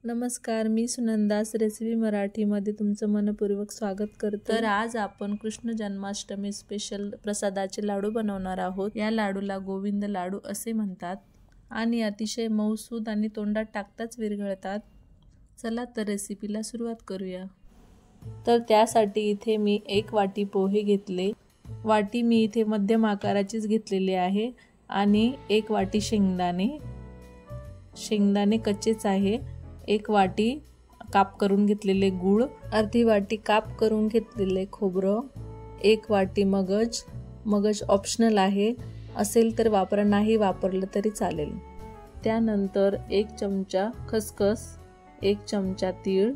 नमस्कार, मी सुनंदास रेसिपी मराठीमध्ये तुमचं मनपूर्वक स्वागत करते। तर आज आपण कृष्ण जन्माष्टमी स्पेशल प्रसादाचे लाडू बनवणार आहोत। या लाडूला गोविंद लाडू असे म्हणतात आणि अतिशय मऊसूद आणि तोंडात टाकताच विरघळतात। चला तर रेसिपीला सुरुवात करूया। तर त्यासाठी इथे मी 1 वाटी पोहे घेतले। वाटी मी इथे मध्यम आकाराचीच घेतलेली आहे आणि 1 वाटी शेंगदाणे कच्चेच आहे। 1 वाटी काप करून घेतलेले गूळ, अर्धी वाटी काप करून घेतलेले खोबरं, 1 वाटी मगज ऑप्शनल आहे, असेल तर वापरा, नाही वापरलं तरी चालेल। त्यानंतर 1 चमचा खसखस, 1 चमचा तीळ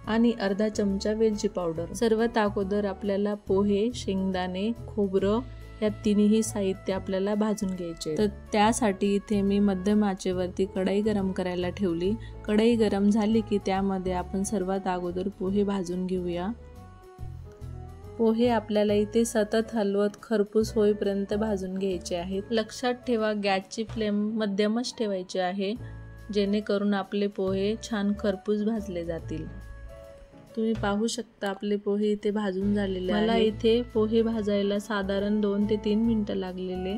आणि अर्धा चमचा वेलची पावडर। सर्वात अगोदर आपल्याला पोहे, शेंगदाणे, खोबरं या तिन्ही साहित्य आपल्याला भाजून घ्यायचे। तर त्यासाठी इथे मी मध्यम आचेवरती कढई गरम करायला ठेवली। कढई गरम झाली की त्यामध्ये आपण सर्वात अगोदर पोहे भाजून घेऊया। पोहे आपल्याला इथे सतत हलवत खरपूस होईपर्यंत भाजून घ्यायचे आहेत। लक्षात ठेवा, गॅसची फ्लेम मध्यमच ठेवायची आहे, जेणेकरून आपले पोहे छान खरपूस भाजले जातील। तुम्ही पाहू शकता आपले पोहे इथे भाजून झालेले आहेत। मला इथे पोहे भाजायला साधारण 2 ते 3 मिनिटं लागलेले।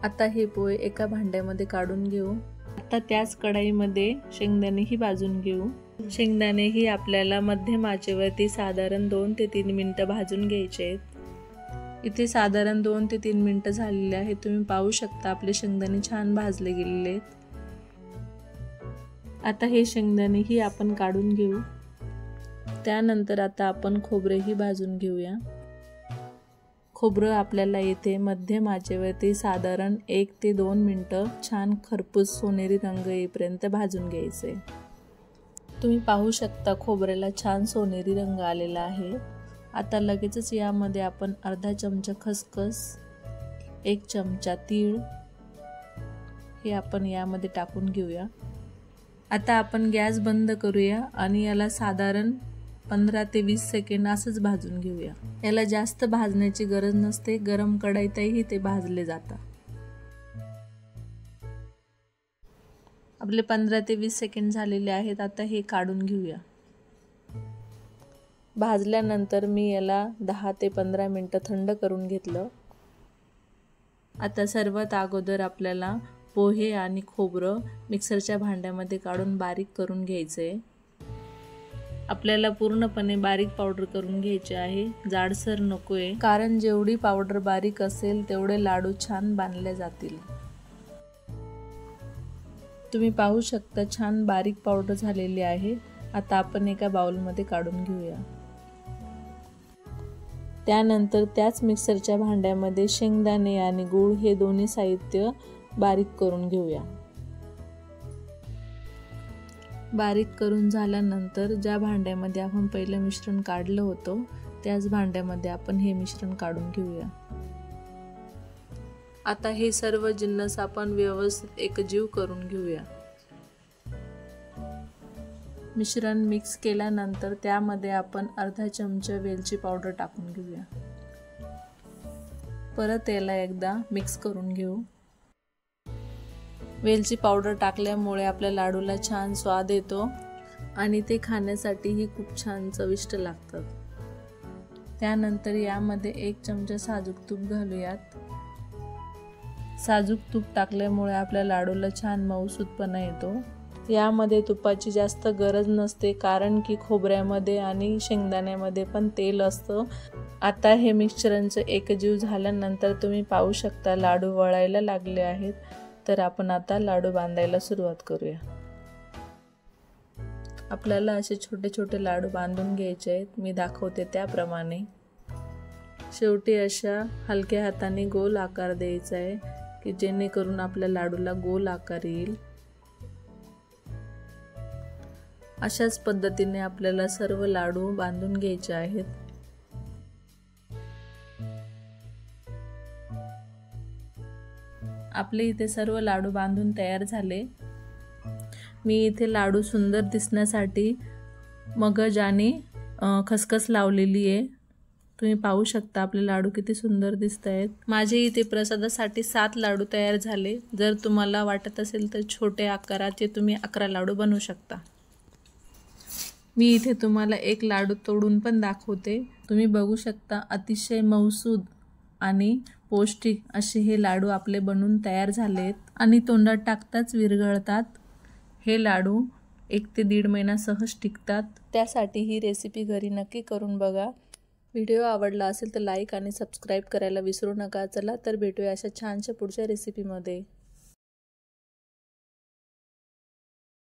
आता हे पोहे एका भांड्यामध्ये काढून घेऊ। आता त्याच कढईमध्ये शेंगदाणेही भाजून घेऊ। शेंगदाणेही आपल्याला मध्यम आचेवरती साधारण 2 ते 3 मिनिटं भाजून घ्यायचे आहेत। इथे साधारण 2 ते 3 मिनिटं झालेले आहेत। तुम्ही पाहू शकता आपले शेंगदाणे छान भाजले गेलेले आहेत। आता हे शेंगदाणेही आपण काढून घेऊ। त्यानंतर आता आपण खोबरेही भाजून घेऊया। खोबरं आपल्याला इथे मध्यम आचेवरती साधारण 1 ते 2 मिनिटं छान खरपूस सोनेरी रंग येईपर्यंत भाजून घ्यायचे। तुम्ही पाहू शकता खोबऱ्याला छान सोनेरी रंग आलेला आहे। आता लगेचच यामध्ये आपण अर्धा चमचा खसखस, 1 चमचा तीळ हे आपण यामध्ये टाकून घेऊया। आता आपण गॅस बंद करूया आणि याला साधारण 15 ते 20 सेकंद असंच भाजून घेऊया। याला जास्त भाजण्याची गरज नसते, गरम कढईतही ते भाजले जातात। आपले 15 ते 20 सेकंद झालेले आहेत। आता हे काढून घेऊया। भाजल्यानंतर मी याला 10 ते 15 मिनिटं थंड करून घेतलं। आता सर्वात अगोदर आपल्याला पोहे आणि खोबरं मिक्सरच्या भांड्यामध्ये काढून बारीक करून घ्यायचे। आपल्याला पूर्णपणे बारीक पावडर करून घ्यायचे आहे, जाडसर नकोय, कारण जेवढी पावडर बारीक असेल तेवढे लाडू छान बांधले जातील। तुम्ही पाहू शकता छान बारीक पावडर झालेली आहे। आता आपण एका बाउलमध्ये काढून घेऊया। त्यानंतर त्याच मिक्सरच्या भांड्यामध्ये शेंगदाणे आणि गूळ हे दोन्ही साहित्य बारीक करून घेऊया। बारीक करून झाल्यानंतर ज्या भांड्यामध्ये आपण पहिलं मिश्रण काढलं होतं त्याच भांड्यामध्ये आपण हे मिश्रण काढून घेऊया। आता हे सर्व जिन्नस आपण व्यवस्थित एकजीव करून घेऊया। मिश्रण मिक्स केल्यानंतर त्यामध्ये आपण अर्धा चमचा वेलची पावडर टाकून घेऊया। परत याला एकदा मिक्स करून घेऊ। वेलची पावडर टाकल्यामुळे आपल्या लाडूला छान स्वाद येतो आणि ते खाण्यासाठीही खूप छान चविष्ट लागतात। त्यानंतर यामध्ये 1 चमचा साजूक तूप घालूयात। साजूक तूप टाकल्यामुळे आपल्या लाडूला छान मऊसूदपणा येतो। यामध्ये तुपाची जास्त गरज नसते, कारण की खोबऱ्यामध्ये आणि शेंगदाण्यामध्ये पण तेल असतं। आता हे मिक्सचरांचं एकजीव झाल्यानंतर तुम्ही पाहू शकता लाडू वळायला लागले आहेत। तर आपण आता लाडू बांधायला सुरुवात करूया। आपल्याला असे छोटे छोटे लाडू बांधून घ्यायचे आहेत, मी दाखवते त्याप्रमाणे। शेवटी अशा हलक्या हाताने गोल आकार द्यायचा आहे की जेणेकरून आपल्या लाडूला गोल आकार येईल। अशाच पद्धतीने आपल्याला सर्व लाडू बांधून घ्यायचे आहेत। आपले इथे सर्व लाडू बांधून तयार झाले। मी इथे लाडू सुंदर दिसण्यासाठी मगज आणि खसखस लावलेली आहे। तुम्ही पाहू शकता आपले लाडू किती सुंदर दिसत आहेत। माझे इथे प्रसादासाठी 7 लाडू तयार झाले। जर तुम्हाला वाटत असेल तर छोटे आकाराचे तुम्ही 11 लाडू बनवू शकता। मी इथे तुम्हाला एक लाडू तोडून पण दाखवते। तुम्ही बघू शकता अतिशय मऊसूद आणि पौष्टिक असे हे लाडू आपले बनून तयार झालेत आणि तोंडात टाकताच विरघळतात। हे लाडू 1 ते 1.5 महिना सहज टिकतात। त्यासाठी ही रेसिपी घरी नक्की करून बघा। व्हिडिओ आवडला असेल तर लाईक आणि सबस्क्राईब करायला विसरू नका। चला तर भेटूया अशा छानशा पुढच्या रेसिपीमध्ये।